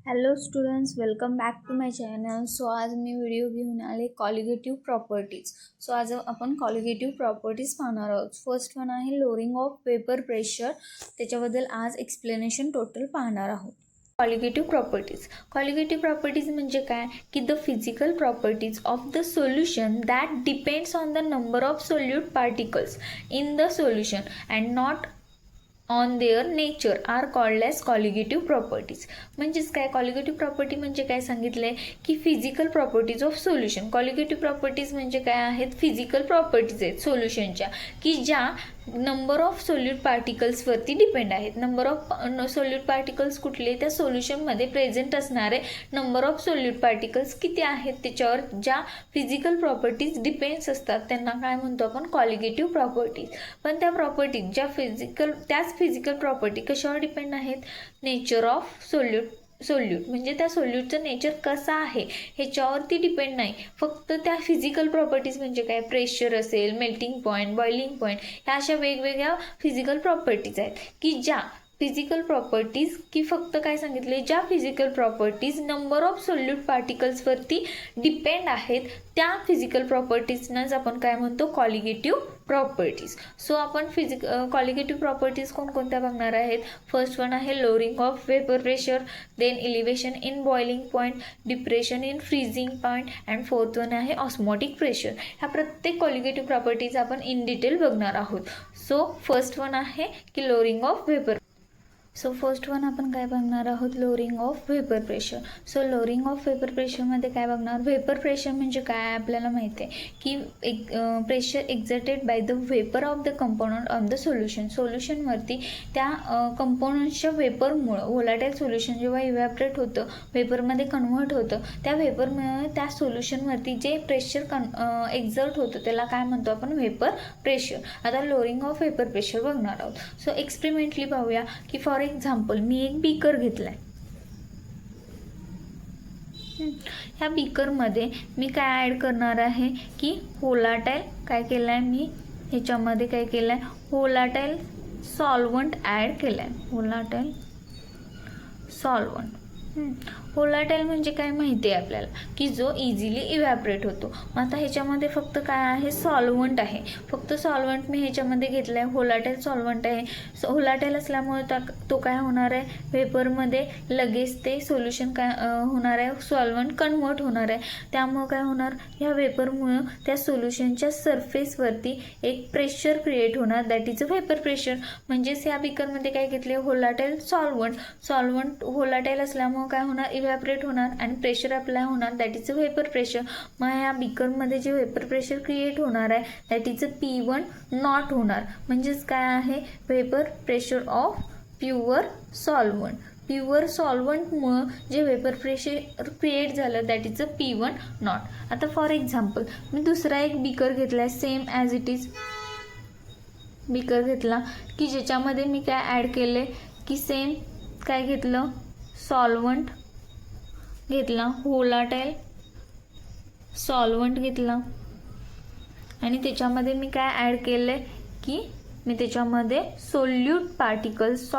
Hello students, welcome back to my channel. So आज मी video घेऊन आले कॉलिगेटिव्ह प्रॉपर्टीज. सो आज आपण कॉलिगेटिव्ह प्रॉपर्टीज पाहणार आहोत. फर्स्ट वन आहे लोअरिंग ऑफ वेपर प्रेशर. त्याच्याबद्दल आज एक्सप्लेनेशन टोटल पाहणार आहोत. कॉलिगेटिव्ह प्रॉपर्टीज म्हणजे काय की the physical properties of the solution that depends on the number of solute particles in the solution and not on their nature are called as colligative properties. म्हणजेच काय, colligative property म्हणजे काय सांगितलं आहे की physical properties of solution. Colligative properties म्हणजे काय आहेत, फिजिकल प्रॉपर्टीज आहेत सोल्युशनच्या की ज्या नंबर ऑफ सोल्यूट पार्टिकल्सवरती डिपेंड आहेत. नंबर ऑफ सोल्यूट पार्टिकल्स कुठले, त्या सोल्युशनमध्ये प्रेझेंट असणारे नंबर ऑफ सोल्यूट पार्टिकल्स किती आहेत त्याच्यावर ज्या फिजिकल प्रॉपर्टीज डिपेंड्स असतात त्यांना काय म्हणतो आपण, कॉलिगेटिव्ह प्रॉपर्टीज. पण त्या प्रॉपर्टीज ज्या त्याच फिजिकल प्रॉपर्टी कशावर डिपेंड आहेत, नेचर ऑफ सोल्यूट म्हणजे त्या सोल्यूटचं नेचर कसं आहे ह्याच्यावरती डिपेंड नाही. फक्त त्या फिजिकल प्रॉपर्टीज म्हणजे काय, प्रेशर असेल, मेल्टिंग पॉईंट, बॉइलिंग पॉईंट, ह्या अशा वेगवेगळ्या फिजिकल प्रॉपर्टीज आहेत की ज्या फिजिकल प्रॉपर्टीज की फक्त काय सांगितले, ज्या physical properties number of solute पार्टिकल्सवरती डिपेंड आहेत त्या फिजिकल प्रॉपर्टीजनाच आपण काय म्हणतो, कॉलिगेटिव्ह प्रॉपर्टीज. सो आपण कॉलिगेटिव्ह प्रॉपर्टीज कोणकोणत्या बघणार आहेत. फर्स्ट वन आहे lowering of vapour pressure, then elevation in boiling point, depression in freezing point and fourth one आहे ऑस्मोटिक प्रेशर. ह्या प्रत्येक कॉलिगेटिव्ह प्रॉपर्टीज आपण इन डिटेल बघणार आहोत. सो फर्स्ट वन आहे की lowering of vapour. So first one आपण काय बघणार आहोत, lowering of vapour pressure. So lowering of vapour प्रेशरमध्ये काय बघणार, वेपर प्रेशर म्हणजे काय आपल्याला माहिती आहे की pressure exerted by the vapour of the component on the सोल्युशनवरती त्या कंपोनंट्सच्या वेपरमुळं, व्होलाटाईल सोल्युशन जेव्हा इव्हॅपरेट होतं, वेपरमध्ये कन्व्हर्ट होतं, त्या वेपरमुळे त्या सोल्युशनवरती जे प्रेशर एक्झर्ट होतं त्याला काय म्हणतो आपण, वेपर प्रेशर. आता लोअरिंग ऑफ वेपर प्रेशर बघणार आहोत. सो एक्सपेरिमेंटली पाहूया की फॉर एक्झाम्पल मी एक बीकर घेतलाय. ह्या बीकरमध्ये मी काय ॲड करणार आहे की व्होलाटाईल काय केलं आहे, मी ह्याच्यामध्ये काय केलं आहे, व्होलाटाईल सॉल्वंट ॲड केलं आहे. Volatile solvent. व्होलाटाईल म्हणजे काय माहिती आहे आपल्याला की जो इझिली इव्हॅपरेट होतो. आता ह्याच्यामध्ये फक्त काय आहे, सॉल्वंट आहे. फक्त सॉल्वंट मी ह्याच्यामध्ये घेतलं आहे, व्होलाटाईल सॉल्वंट आहे. व्होलाटाईल असल्यामुळे तो काय होणार आहे, वेपरमध्ये लगेच ते सोल्युशन काय होणार आहे, सॉल्वंट कन्व्हर्ट होणार आहे. त्यामुळं काय होणार, ह्या वेपरमुळं त्या सोल्युशनच्या सरफेसवरती एक प्रेशर क्रिएट होणार, that is a vapour pressure. म्हणजेच ह्या बीकरमध्ये काय घेतले, व्होलाटाईल सॉल्वंट व्होलाटाईल असल्यामुळं काय होणार, इव्हॅपरेट होणार आणि प्रेशर अप्लाय होणार, that is a vapour pressure. मग ह्या बीकरमध्ये जे वेपर प्रेशर क्रिएट होणार आहे that is a P1 not होणार. म्हणजेच काय आहे, vapour pressure of pure solvent. Pure सॉल्वंटमुळं जे वेपर प्रेशर क्रिएट झालं that is a P1 nought. आता फॉर एक्झाम्पल मी दुसरा एक बीकर घेतला आहे, same as it is beaker घेतला की ज्याच्यामध्ये मी काय ॲड केले की सेम काय घेतलं, सॉल्वंट घेतला, व्होलाटाईल सॉल्वंट घेतला आणि त्याच्यामध्ये मी काय ॲड केलं की मी त्याच्यामध्ये सोल्यूट पार्टिकल्स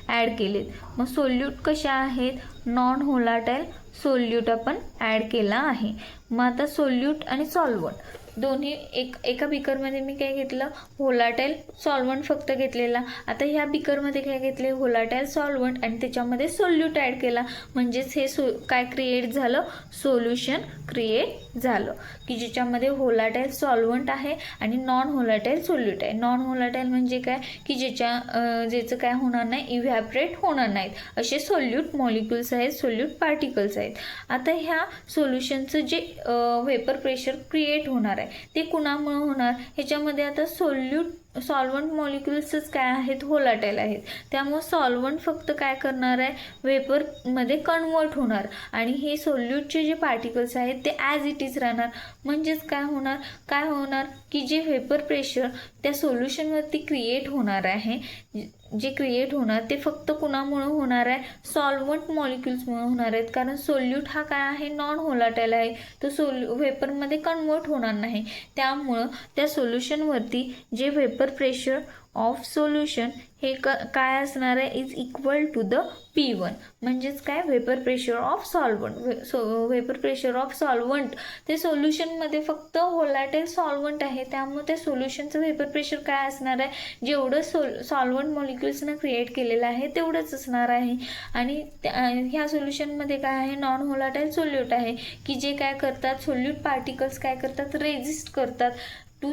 ॲड केलेत. मग सोल्यूट कशा आहेत, नॉन व्होलाटाईल सोल्यूट आपण ॲड केला आहे. मग आता सोल्यूट आणि सॉल्वंट दोन्ही एका बीकरमध्ये मी काय घेतलं, व्होलाटाईल सॉल्वंट फक्त घेतलेला. आता ह्या बीकरमध्ये काय घेतले, व्होलाटाईल सॉल्वंट आणि त्याच्यामध्ये सोल्यूट ॲड केला. म्हणजेच हे काय क्रिएट झालं, सोल्युशन क्रिएट झालं की ज्याच्यामध्ये व्होलाटाईल सॉल्वंट आहे आणि नॉन व्होलाटाईल सोल्यूट आहे. नॉन व्होलाटाईल म्हणजे काय की ज्याचं काय होणार नाही, इव्हॅपरेट होणार नाहीत असे सोल्यूट मॉलिक्युल्स आहेत, सोल्यूट पार्टिकल्स आहेत. आता ह्या सोल्युशनचं जे वेपर प्रेशर क्रिएट होणार आहे ते कुणामुळे होणार, ह्याच्यामध्ये आता सॉल्वंट मॉलिक्युल्सच काय आहेत, व्होलाटाईल आहेत. त्यामुळे सॉल्वंट फक्त काय करणार आहे, वेपरमध्ये कन्वर्ट होणार आणि हे सोल्यूटचे जे पार्टिकल्स आहेत ते ॲज इट इज राहणार. म्हणजेच काय होणार की जे वेपर प्रेशर त्या सोल्युशनवरती क्रिएट होणार आहे, जे क्रिएट होणार ते फक्त कुणामुळे होणार आहे, सॉल्वंट मॉलिक्युल्समुळे होणार आहेत. कारण सोल्यूट हा काय आहे, नॉन व्होलाटाईल आहे, तो वेपरमध्ये कन्वर्ट होणार नाही. त्यामुळं त्या सोल्युशनवरती जे वेपर प्रेशर ऑफ सोल्युशन हे काय असणार आहे is equal to the P1 म्हणजेच काय vapour pressure of solvent. Vapour pressure of solvent ते सोल्युशनमध्ये फक्त व्होलॅटाईल सॉल्वंट आहे त्यामुळे त्या सोल्युशनचं वेपर प्रेशर काय असणार आहे जेवढं सॉल्वंट मॉलिक्युल्सनं क्रिएट केलेलं आहे तेवढंच असणार आहे. आणि ह्या सोल्युशनमध्ये काय आहे नॉन व्होलॅटाईल सोल्यूट आहे की जे काय करतात सोल्यूट पार्टिकल्स काय करतात रेजिस्ट करतात to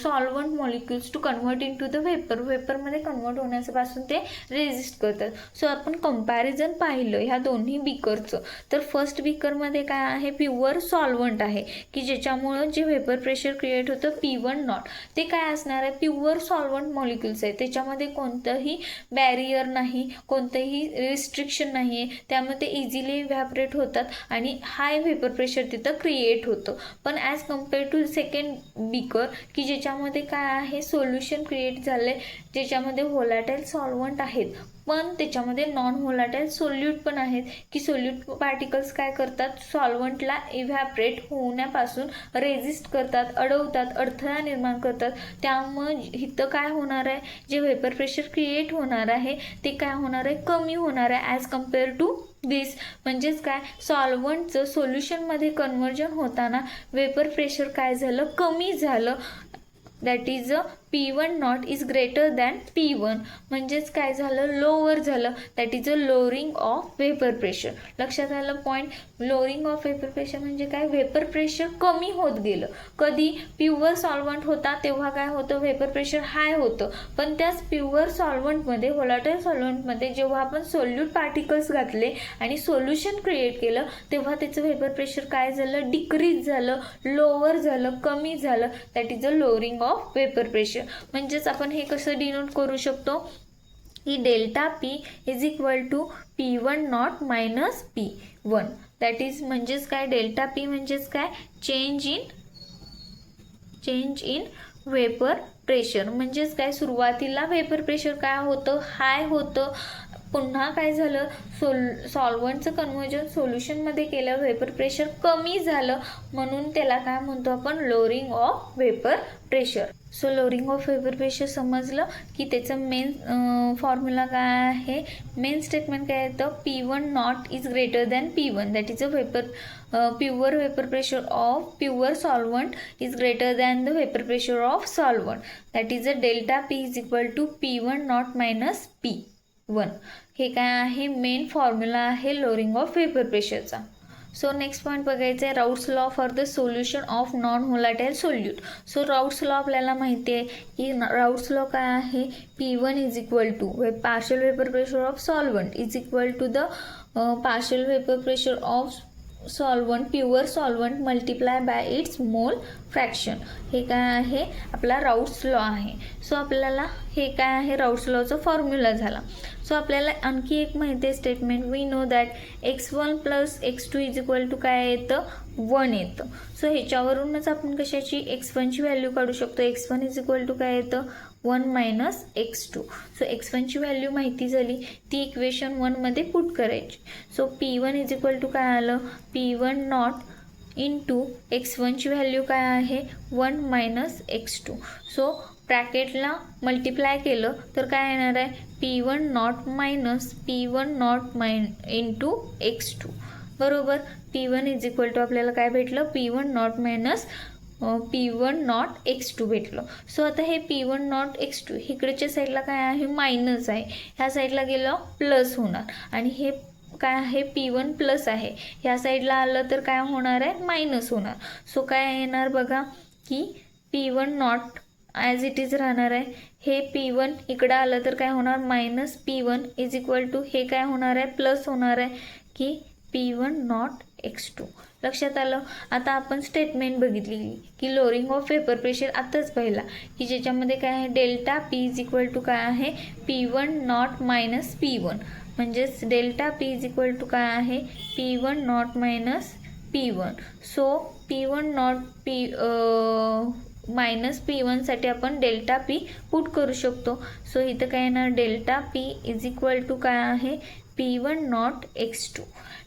solvent molecules to convert into the vapour. वेपरमध्ये कन्वर्ट होण्यापासून ते रेजिस्ट करतात. सो आपण कंपॅरिझन पाहिलं ह्या दोन्ही बीकरचं तर फर्स्ट बीकरमध्ये काय आहे प्युअर सॉल्वंट आहे की ज्याच्यामुळं जे वेपर प्रेशर क्रिएट होतं P1 नॉट ते काय असणार आहे प्युअर सॉल्वंट मॉलिक्युल्स आहे त्याच्यामध्ये कोणतंही बॅरियर नाही कोणतंही रिस्ट्रिक्शन नाही आहे त्यामुळे ते इझिली इव्हॅपरेट होतात आणि हाय वेपर प्रेशर तिथं क्रिएट होतं. पण as compare to second beaker की ज्याच्यामध्ये काय आहे सोल्युशन क्रिएट झाले ज्याच्यामध्ये व्होलॅटाईल सॉल्वंट आहेत पण त्याच्यामध्ये नॉन व्होलॅटाईल सोल्यूट पण आहेत की सोल्यूट पार्टिकल्स काय करतात सॉल्वंटला इव्हॅपरेट होण्यापासून रेजिस्ट करतात अडवतात अडथळा निर्माण करतात. त्यामुळे इथं काय होणार आहे जे वेपर प्रेशर क्रिएट होणार आहे ते काय होणार आहे कमी होणार आहे ॲज कम्पेअर टू दिस. म्हणजेच काय सॉल्वंटचं सोल्युशनमध्ये कन्वर्जन होताना वेपर प्रेशर काय झालं कमी झालं that is P1 not is greater than P1 म्हणजेच काय झालं लोअर झालं that is a lowering of vapour pressure. लक्षात आलं point. Lowering of vapour pressure म्हणजे काय वेपर प्रेशर कमी होत गेलं. कधी प्युअर सॉल्वंट होता तेव्हा काय होतं वेपर प्रेशर हाय होतं पण त्याच प्युअर सॉल्वंटमध्ये व्होलॅटाईल सॉल्वंटमध्ये जेव्हा आपण सोल्यूट पार्टिकल्स घातले आणि सोल्युशन क्रिएट केलं तेव्हा त्याचं वेपर प्रेशर काय झालं डिक्रीज झालं लोअर झालं कमी झालं that is a lowering of vapour pressure. म्हणजेच आपण हे कसं डिनोट करू शकतो की delta P is equal to P1 not minus P1 that is म्हणजेच काय डेल्टा P म्हणजेच काय चेंज इन वेपर प्रेशर. म्हणजेच काय सुरुवातीला वेपर प्रेशर काय होतं हाय होतं पुन्हा काय झालं सॉल्वंटचं कन्वर्जन सोल्युशनमध्ये केलं वेपर प्रेशर कमी झालं म्हणून त्याला काय म्हणतो आपण lowering of vapour pressure. So lowering of vapour pressure समजलं की त्याचं मेन फॉर्म्युला काय आहे मेन स्टेटमेंट काय येतं P1 not is greater than P1 that is a pure vapour pressure of pure solvent is greater than the vapour pressure of solvent that is a delta P is equal to P1 not minus P1. हे काय आहे main formula आहे lowering of vapour प्रेशरचा. So next point बघायचं आहे Raoult's law for the solution of non volatile solute. So Raoult's law आपल्याला माहिती आहे की राऊट्स लॉ काय आहे P1 is equal to partial vapour pressure of solvent is equal to the partial vapour pressure of solvent pure solvent multiply by its mole fraction. हे काय आहे आपला राऊट्स लॉ आहे. सो आपल्याला हे काय आहे राऊट्स लॉचा फॉर्म्युला झाला. सो आपल्याला आणखी एक माहिती आहे statement we know that x1 plus x2 is equal to काय येतं 1 येतं. सो ह्याच्यावरूनच आपण कशाची x1ची व्हॅल्यू काढू शकतो. x1 इज इक्वल टू काय येतं 1 मायनस x2. सो x1ची व्हॅल्यू माहिती झाली ती इक्वेशन 1मध्ये पुट करायची. So P1 is equal to काय आलं P1 नॉट इंटू x1ची व्हॅल्यू काय आहे 1 मायनस x2. सो ब्रॅकेटला मल्टिप्लाय केलं तर काय येणार आहे P1 not minus P1 not into x2 बरोबर. P1 इज इक्वल टू आपल्याला काय भेटलं P1 not minus P1 naught x2 भेटलं. सो आता हे P1 नॉट x2 इकडच्या साईडला काय आहे मायनस आहे ह्या साईडला गेलं प्लस होणार आणि हे काय आहे P1 प्लस आहे ह्या साईडला आलं तर काय होणार आहे मायनस होणार. सो काय येणार बघा की P1 not as it is राहणार आहे. हे P1 इकडं आलं तर काय होणार minus P1 is equal to हे काय होणार आहे प्लस होणार आहे की P1 नॉट x2. लक्षात आलं. आता आपण स्टेटमेंट बघितली की लोअरिंग ऑफ वेपर प्रेशर आताच पहिला की ज्याच्यामध्ये काय आहे delta P is equal to काय आहे P1 नॉट मायनस P1 म्हणजेच delta P is equal to काय आहे P1 not minus P1. So P1 not minus P1 साठी आपण डेल्टा P पुट करू शकतो. सो इथं काय येणार delta P is equal to काय आहे P1 naught x2.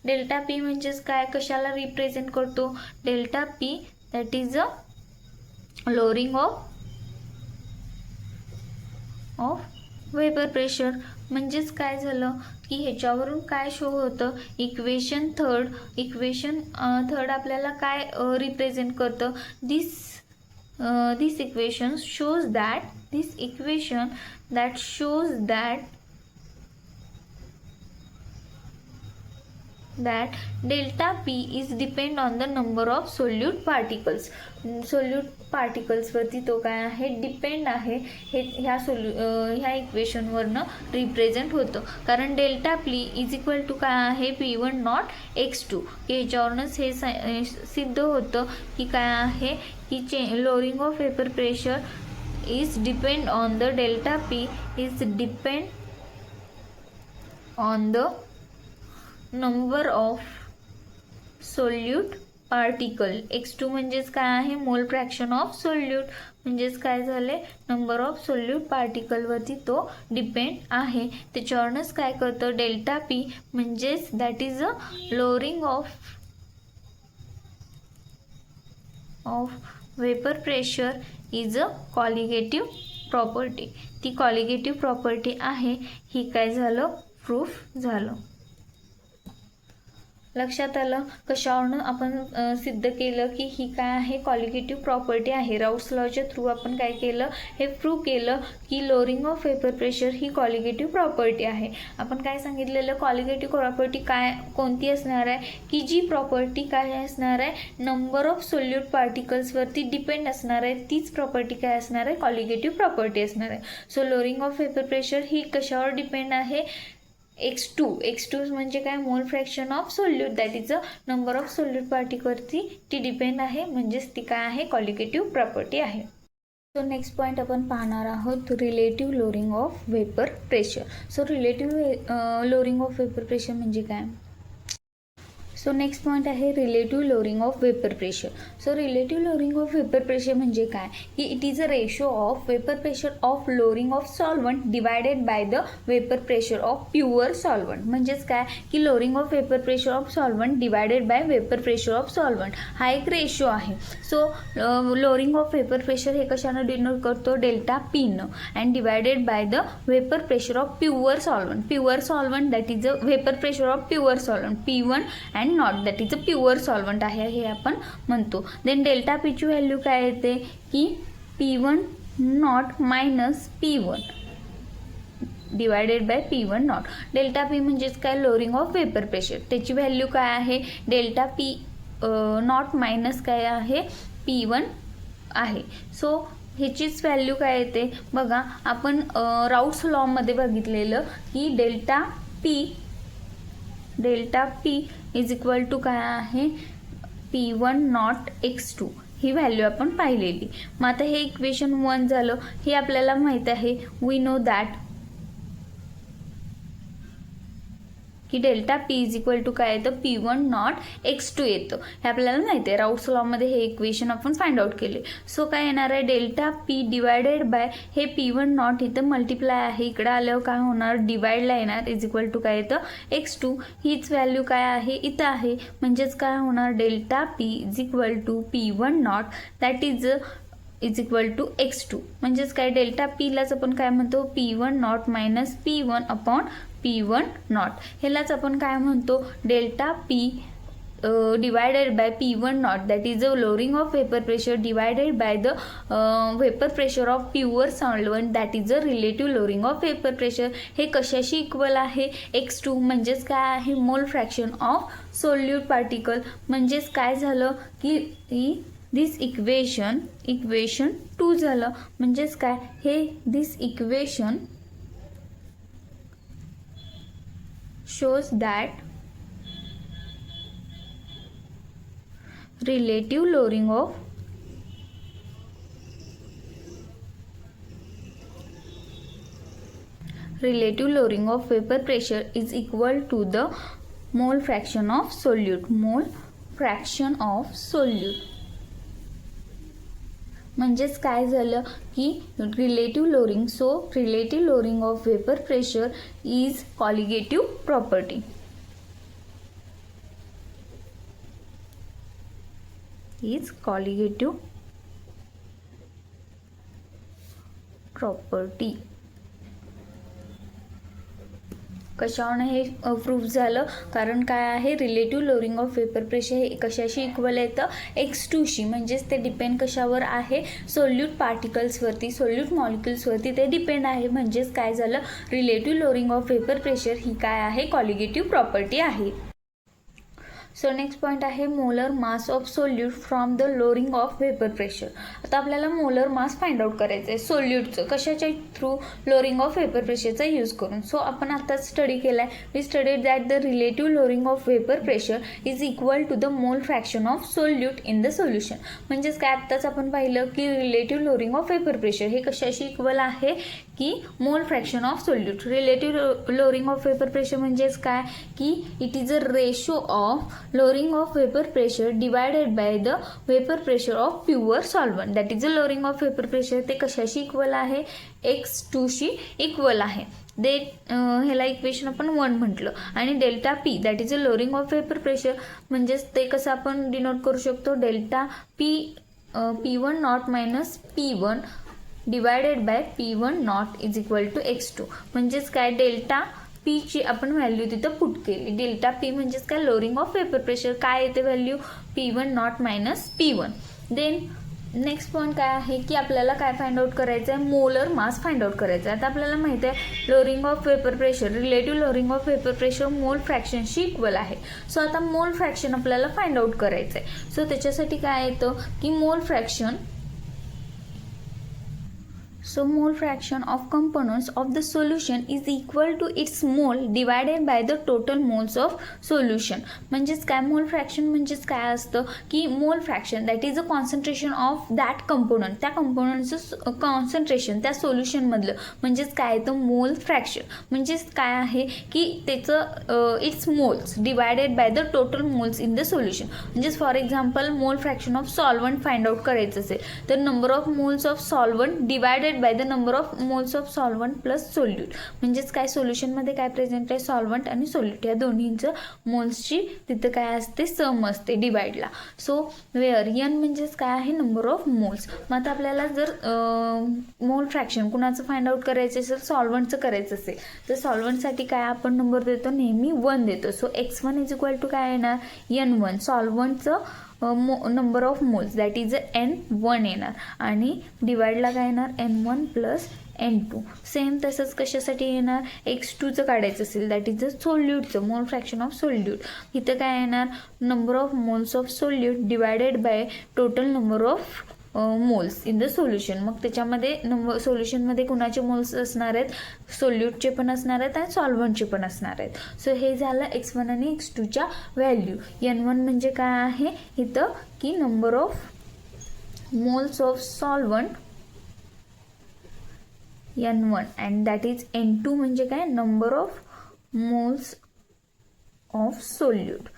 Delta P म्हणजेच काय कशाला रिप्रेझेंट करतो delta P that is a lowering of vapour pressure. म्हणजेच काय झालं की ह्याच्यावरून काय शो होतं, इक्वेशन थर्ड आपल्याला काय रिप्रेझेंट करतं, this equation shows that delta P is depend on the number of solute particles. Solute पार्टिकल्सवरती तो काय आहे, डिपेंड आहे. हे ह्या इक्वेशनवरनं रिप्रेझेंट होतं. कारण delta P is equal to काय आहे, P1 नॉट X2. की ह्याच्यावरूनच हे सिद्ध होतं की काय आहे की lowering of vapour pressure is depend on the delta P is depend on the number of solute particle. X2 म्हणजेच काय आहे, मोल फ्रॅक्शन ऑफ सोल्यूट. म्हणजेच काय झाले, नंबर ऑफ सोल्यूट पार्टिकलवरती तो डिपेंड आहे. त्याच्यावरूनच काय करतं, डेल्टा पी म्हणजेच that is a lowering of vapour pressure is a colligative property. ती कॉलिगेटिव्ह प्रॉपर्टी आहे. ही काय झालं, प्रूफ झालं. लक्षात आलं कशावरून आपण सिद्ध केलं की ही काय आहे, कॉलिगेटिव्ह प्रॉपर्टी आहे. राऊट्स लॉच्या थ्रू आपण काय केलं, हे प्रूव्ह केलं की लोअरिंग ऑफ वेपर प्रेशर ही कॉलिगेटिव्ह प्रॉपर्टी आहे. आपण काय सांगितलेलं, कॉलिगेटिव्ह प्रॉपर्टी काय कोणती असणार आहे, की जी प्रॉपर्टी काय असणार आहे, नंबर ऑफ सोल्यूट पार्टिकल्सवरती डिपेंड असणार आहे, तीच प्रॉपर्टी काय असणार आहे, कॉलिगेटिव्ह प्रॉपर्टी असणार आहे. So lowering of vapour pressure ही कशावर डिपेंड आहे, X2 म्हणजे काय, mole fraction of solute, that is a number of solute पार्टिकलवरती ती डिपेंड आहे. म्हणजेच ती काय आहे, कॉलिगेटिव्ह प्रॉपर्टी आहे. सो नेक्स्ट पॉईंट आपण पाहणार आहोत, relative lowering of vapour pressure. So relative lowering of vapour pressure म्हणजे काय. सो नेक्स्ट पॉईंट आहे relative lowering of vapour pressure. So relative lowering of vapour pressure म्हणजे काय, की it is a ratio of vapour pressure of lowering of solvent divided by the vapour pressure of pure solvent. म्हणजेच काय की lowering of vapour pressure of solvent divided by vapour pressure of solvent हा एक ratio आहे. So lowering of vapour pressure हे कशानं denote करतो, delta पीनं, and divided by the vapour pressure of pure solvent that is a vapour pressure of pure solvent P1 and not, that is a pure solvent आहे हे आपण म्हणतो. Then delta पीची value काय येते की P1 not minus P1 divided by P1 not. Delta P म्हणजेच काय, lowering of vapour pressure. त्याची व्हॅल्यू काय आहे, डेल्टा पी नॉट मायनस काय आहे, P1 आहे. सो ह्याचीच व्हॅल्यू काय येते बघा, आपण राऊट्स लॉमध्ये बघितलेलं की delta P is equal to काय आहे, P1 नॉट X2 ही व्हॅल्यू आपण पाहिलेली. मग आता हे इक्वेशन 1 झालं. हे आपल्याला माहित आहे, वी नो दॅट की delta P is equal to काय येतं, P1 नॉट X2 येतं. हे आपल्याला माहिती आहे, राऊट्स लॉमध्ये हे इक्वेशन आपण फाइंड आउट केले. सो काय येणार आहे, डेल्टा पी डिवायडेड बाय हे P1 नॉट इथं मल्टिप्लाय आहे, इकडे आल्यावर काय होणार, डिवाइडला येणार, इज इक्वल टू काय येतं, X2. हीच व्हॅल्यू काय आहे, इथं आहे. म्हणजेच काय होणार, delta P is equal to P1 not that is equal to X2. म्हणजेच काय, डेल्टा पीलाच आपण काय म्हणतो, P1 not minus P1 upon P1 not. ह्यालाच आपण काय म्हणतो, delta P divided by P1 not that is a lowering of vapour pressure divided by the vapour pressure of pure solvent that is a relative lowering of vapour pressure. हे कशाशी equal आहे, X2. म्हणजेच काय आहे, मोल fraction of solute particle. म्हणजेच काय झालं की दिस इक्वेशन 2 झालं. म्हणजेच काय, हे दिस equation shows that relative lowering of vapor pressure is equal to the mole fraction of solute. म्हणजेच काय झालं की relative lowering. So relative lowering of vapour pressure is colligative property. कशावर हे प्रूफ झालं, कारण काय आहे, relative lowering of vapour pressure हे कशाशी इक्वल येतं, x2शी. म्हणजेच ते डिपेंड कशावर आहे, सोल्यूट पार्टिकल्सवरती, सोल्यूट मॉलिक्युल्सवरती ते डिपेंड आहे. म्हणजेच काय झालं, relative lowering of vapour pressure ही काय आहे, कॉलिगेटिव्ह प्रॉपर्टी आहे. सो नेक्स्ट पॉईंट आहे molar mass of solute from the lowering of vapour pressure. आता आपल्याला मोलर मास फाइंड आउट करायचं आहे सोल्यूटचं, कशाच्या थ्रू, लोअरिंग ऑफ वेपर प्रेशरचा यूज करून. सो आपण आताच स्टडी केला आहे, we studied that the relative lowering of vapour pressure is equal to the mole fraction of solute in the solution. म्हणजेच काय, आत्ताच आपण पाहिलं की relative lowering of vapour pressure हे कशाशी इक्वल आहे, की mole fraction of solute. Relative lowering of vapour pressure म्हणजेच काय, की it is a ratio of lowering of vapor pressure divided by the vapor pressure of pure solvent. that is the lowering of vapor pressure. ते कशाशी equal आहे, x2शी equal आहे. दे ह्याला equation आपण 1 म्हटलं. आणि delta P that is a lowering of vapour pressure, म्हणजेच ते कसं आपण डिनोट करू शकतो, delta P P1 not minus P1 divided by P1 not is equal to x2. म्हणजेच काय, डेल्टा पी ची आपण व्हॅल्यू तिथं पुट केली. डेल्टा पी म्हणजेच काय, लोअरिंग ऑफ वेपर प्रेशर. काय येते value, P1 not minus P1. Then next point काय आहे, की आपल्याला काय फाइंड आउट करायचं आहे, मोलर मास फाइंड आउट करायचं आहे. आता आपल्याला माहिती आहे lowering of vapour pressure, relative lowering of vapour pressure मोल फ्रॅक्शनशी इक्वल आहे. सो आता मोल फ्रॅक्शन आपल्याला फाइंड आउट करायचं आहे. सो त्याच्यासाठी काय येतं, की mole fraction, so mole fraction of components of the solution is equal to its mole divided by the total moles of solution. म्हणजेच काय, मोल फ्रॅक्शन म्हणजेच काय असतं, की mole fraction that is a concentration of that component, त्या कंपोनंटचं concentration त्या सोल्युशनमधलं, म्हणजेच काय येतं, मोल फ्रॅक्शन. म्हणजेच काय आहे, की त्याचं its moles divided by the total moles in the solution. म्हणजेच for example mole fraction of solvent find out करायचं असेल तर number of moles of solvent divided by the number of moles of solvent plus solute. म्हणजेच काय, सोल्युशनमध्ये काय present आहे, solvent आणि solute या दोन्हींचं मोल्सची तिथं काय असते, सम असते डिवाइडला. सो वेअर एन म्हणजेच काय आहे, नंबर ऑफ मोल्स. मग आता आपल्याला जर मोल फ्रॅक्शन कुणाचं फाइंड आउट करायचं असेल, सॉल्वंटचं करायचं असेल तर सॉल्वंटसाठी काय आपण नंबर देतो, नेहमी 1 देतो. So x1 is equal to काय येणार, n1. सॉल्वंटचं number of moles that is n1 येणार आणि डिवाइडला काय येणार, n1 प्लस n2. सेम तसंच कशासाठी येणार, x2चं काढायचं असेल दॅट इज द सोल्यूटचं, मोल फ्रॅक्शन ऑफ सोल्यूट. इथं काय येणार, number of moles of solute divided by total number of moles in the solution. मग त्याच्यामध्ये सोल्युशनमध्ये कुणाचे मोल्स असणार आहेत, सोल्यूटचे पण असणार आहेत आणि सॉल्वंटचे पण असणार आहेत. सो हे झालं x1 आणि x2च्या व्हॅल्यू. n1 म्हणजे काय आहे इथं, की number of moles of solvent n1 and that is n2 म्हणजे काय, number of moles of solute.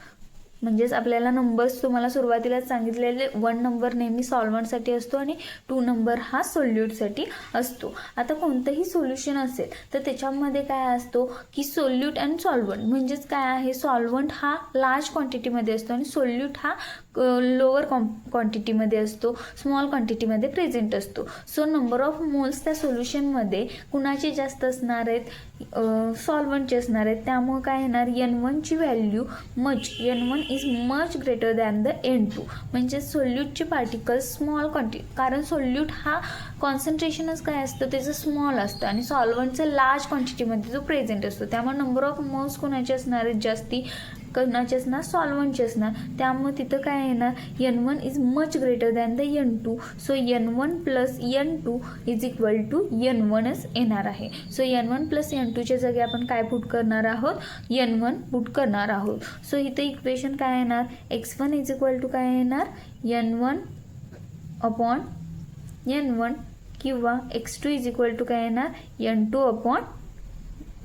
म्हणजेच आपल्याला नंबर्स तुम्हाला सुरुवातीलाच सांगितलेले 1 नंबर नेहमी सॉल्वंटसाठी असतो आणि 2 नंबर हा सोल्यूटसाठी असतो. आता कोणतंही सोल्युशन असेल तर त्याच्यामध्ये काय असतो, की सोल्यूट अँड सॉल्वंट. म्हणजेच काय आहे, सॉल्वंट हा लार्ज क्वांटिटीमध्ये असतो आणि सोल्यूट हा लोअर क्वांटिटीमध्ये असतो, स्मॉल क्वांटिटीमध्ये प्रेझेंट असतो. सो नंबर ऑफ मोल्स त्या सोल्युशनमध्ये कुणाचे जास्त असणार आहेत, सॉल्वंटचे असणार आहेत. त्यामुळे काय येणार, n1ची value n1 is much greater than the n2. म्हणजे सोल्यूटचे पार्टिकल्स स्मॉल क्वांटिटी, कारण सोल्यूट हा कॉन्सन्ट्रेशनच काय असतं त्याचं स्मॉल असतं आणि सॉल्वंटचं लार्ज क्वांटिटीमध्ये जो प्रेझेंट असतो. त्यामुळे नंबर ऑफ मोल्स कुणाचे असणार आहेत, जास्ती कुणाचे असणार, सॉल्वंटचे असणार. त्यामुळे तिथं काय येणार, n1 is much greater than the n2. So n1 plus n2 is equal to n1च येणार आहे. सो n1 प्लस n2च्या जागी आपण काय पुट करणार आहोत, n1 पुट करणार आहोत. सो इथं इक्वेशन काय येणार, x1 इज इक्वल टू काय येणार, n1 अपॉन n1 किंवा x2 इज इक्वल टू काय येणार, n2 अपॉन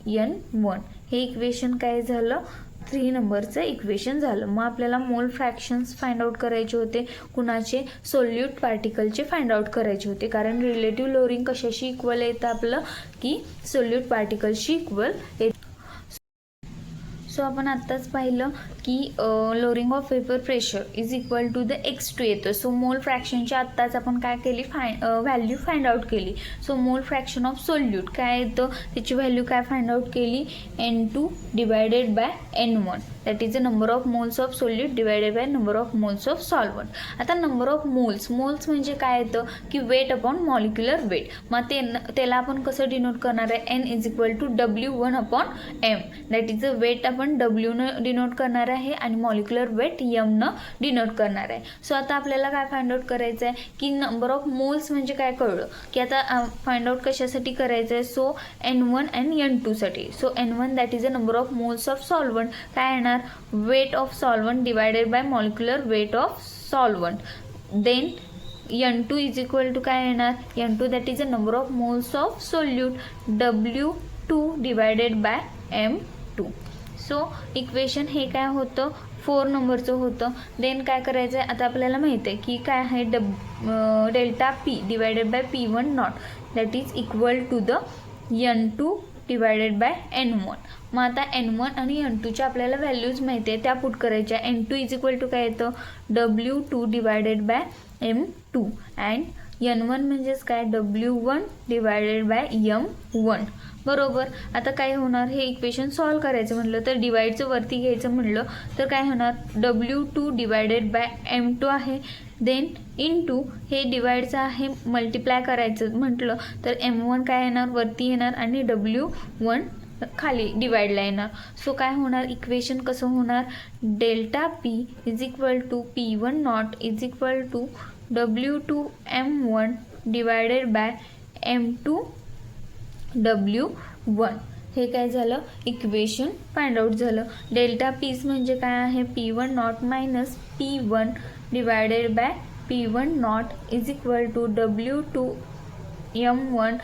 n1. हे इक्वेशन काय झालं, 3 नंबरचं इक्वेशन झालं. मग आपल्याला मोल फ्रॅक्शन्स फाइंड आउट करायचे होते, कुणाचे, सोल्यूट पार्टिकलचे फाइंड आउट करायचे होते. कारण रिलेटिव्ह लोअरिंग कशाशी इक्वल येतं आपलं, की सोल्यूट पार्टिकलशी इक्वल येतं. सो आपण आत्ताच पाहिलं की lowering of vapour pressure is equal to the x2 येतं. सो मोल फ्रॅक्शनची आत्ताच आपण काय केली व्हॅल्यू फाइंड आउट केली. So mole fraction of solute काय येतं त्याची व्हॅल्यू काय फाइंड आउट केली N2 divided by N1 that is the number of moles of solute divided by number of moles of solvent. आता नंबर ऑफ मोल्स म्हणजे काय येतं की वेट अपॉन मॉलिक्युलर वेट. मग त्याला आपण कसं डिनोट करणार आहे N is equal to W1 upon M that is the weight आपण W डिनोट करणार आहे आणि मॉलिक्युलर वेट M डिनोट करणार आहे. सो आता आपल्याला काय फाइंड आउट करायचं आहे की नंबर ऑफ मोल्स म्हणजे काय कळलं की आता फाइंड आउट कशासाठी करायचं आहे. सो N1 आणि N2 साठी. So N1 that is the number of moles of solvent काय येणार weight of solvent divided by molecular weight of solvent. Then N2 is equal to काय येणार N2 that is the number of moles of solute W2 divided by M2. So equation हे काय होतं 4 नंबरचं होतं. Then काय करायचं आहे आता आपल्याला माहिती आहे की काय आहे delta P divided by P1 not that is equal to the N2 divided by N1. मग आता N1 आणि N2च्या आपल्याला व्हॅल्यूज माहिती आहे त्या पुट करायच्या. N2 इज इक्वल टू काय येतं W2 divided by M2 and N1 म्हणजेच काय W1 डिवायडेड बाय M1 बरोबर. आता काय होणार हे इक्वेशन सॉल्व करायचं म्हटलं तर डिवाइडचं वरती घ्यायचं म्हटलं तर काय होणार W2 डिवायडेड बाय M2 आहे. देन इंटू हे डिवाइडचं आहे मल्टिप्लाय करायचं म्हटलं तर M1 काय येणार वरती येणार आणि W1 खाली डिवाइडला येणार. सो काय होणार इक्वेशन कसं होणार delta P is equal to P1 not is equal to W2 M1 divided by M2 W1. हे काय झालं इक्वेशन फाइंड आउट झालं. डेल्टा पीज म्हणजे काय आहे P1 not minus P1 divided by P1 not is equal to W2 M1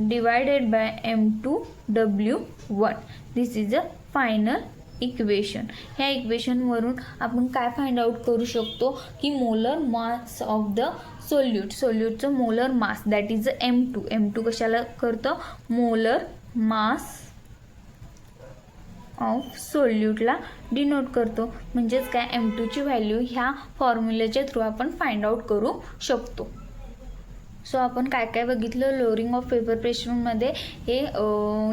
divided by M2 W1. This is a final equation. ह्या इक्वेशनवरून आपण काय फाइंड आउट करू शकतो की मोलर मास ऑफ द सोल्यूटचं molar mass that is M2 कशाला करतं मोलर मास ऑफ सोल्यूटला डिनोट करतो. म्हणजेच काय M2 ची व्हॅल्यू ह्या फॉर्म्युल्याच्या थ्रू आपण फाइंड आउट करू शकतो. सो आपण काय काय बघितलं लोअरिंग ऑफ वेपर प्रेशरमध्ये हे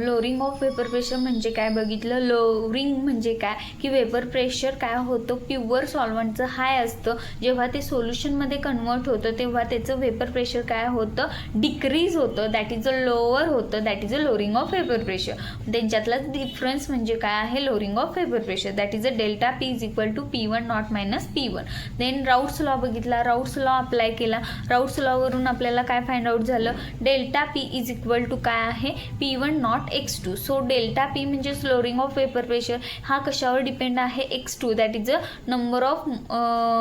लोअरिंग ऑफ वेपर प्रेशर म्हणजे काय बघितलं. लोअरिंग म्हणजे काय की वेपर प्रेशर काय होतं प्युअर सॉल्वंटचं हाय असतं जेव्हा ते सोल्युशनमध्ये कन्वर्ट होतं तेव्हा त्याचं वेपर प्रेशर काय होतं डिक्रीज होतं दॅट इज अ लोअर होतं that is a lowering of vapour pressure. त्यांच्यातलाच डिफरन्स म्हणजे काय आहे lowering of vapour pressure that is a delta P is equal to P1 not minus P1. Then Raoult's law बघितला. Raoult's law apply केला. Raoult's लॉवरून आपल्याला काय find out झालं delta P is equal to काय आहे P1 naught X2. So delta P म्हणजे lowering of vapour pressure हा कशावर डिपेंड आहे X2 that is a number of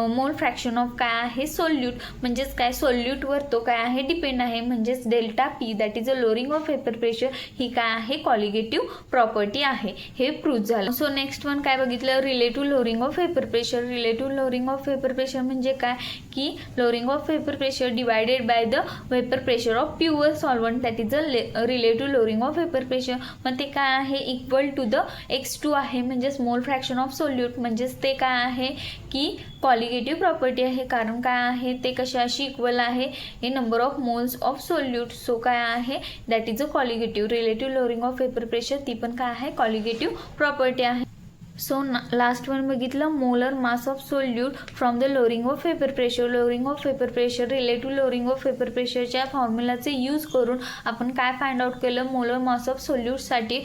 mole fraction of काय आहे सोल्यूट म्हणजेच काय सोल्यूटवर तो काय आहे डिपेंड आहे. म्हणजेच delta P that is a lowering of vapour pressure ही काय आहे कॉलिगेटिव्ह प्रॉपर्टी आहे हे प्रूव्ह झालं. सो नेक्स्ट वन काय बघितलं relative lowering of vapour pressure. Relative lowering of vapour pressure म्हणजे काय की lowering of vapour pressure divided by the vapour pressure of pure solvent that is a relative lowering of vapour pressure. मग ते काय आहे equal to the X2 आहे म्हणजेच मोल फ्रॅक्शन ऑफ सोल्यूट म्हणजेच ते काय आहे की कॉलिगेटिव्ह प्रॉपर्टी आहे कारण काय आहे ते कशाशी इक्वल आहे हे number of moles of solute. So काय आहे that is a colligative relative lowering of vapour pressure ती पण काय आहे कॉलिगेटिव्ह प्रॉपर्टी आहे. सो लास्ट वन बघितलं molar mass of solute from the lowering of vapour pressure. Lowering of vapour pressure relative lowering of vapour प्रेशरच्या फॉर्म्युलाचे use करून आपण काय फाइंड आउट केलं मोलर मास ऑफ सोल्यूटसाठी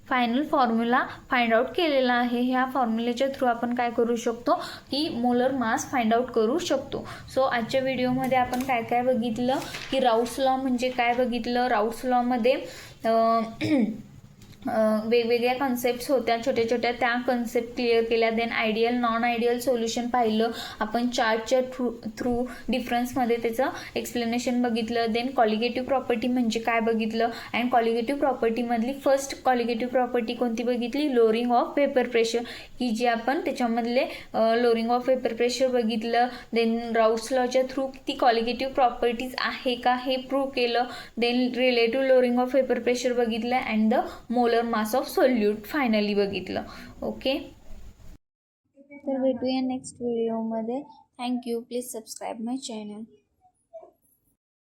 फायनल फॉर्म्युला फाइंड आउट केलेला आहे. ह्या फॉर्म्युलेच्या थ्रू आपण काय करू शकतो की मोलर मास फाइंड आउट करू शकतो. सो आजच्या व्हिडिओमध्ये आपण काय काय बघितलं की राऊट्स लॉ म्हणजे काय बघितलं. राऊट्स लॉमध्ये वेगवेगळ्या कन्सेप्ट्स होत्या छोट्या छोट्या त्या कन्सेप्ट क्लिअर केल्या. Then ideal non ideal solution पाहिलं आपण चार्टच्या थ्रू डिफरन्समध्ये त्याचं एक्सप्लेनेशन बघितलं. देन कॉलिगेटिव्ह प्रॉपर्टी म्हणजे काय बघितलं and colligative प्रॉपर्टीमधली first colligative property कोणती बघितली लोअरिंग ऑफ वेपर प्रेशर की जी आपण त्याच्यामधले लोअरिंग ऑफ वेपर प्रेशर बघितलं. देन राऊट्स लॉच्या थ्रू ती कॉलिगेटिव्ह प्रॉपर्टीज आहे का हे प्रूव्ह केलं. Then relative lowering of vapour pressure बघितलं and the molar mass of solute finally बघितलं. ओके, तर भेटूया नेक्स्ट व्हिडिओमध्ये. Thank you. Please subscribe my channel.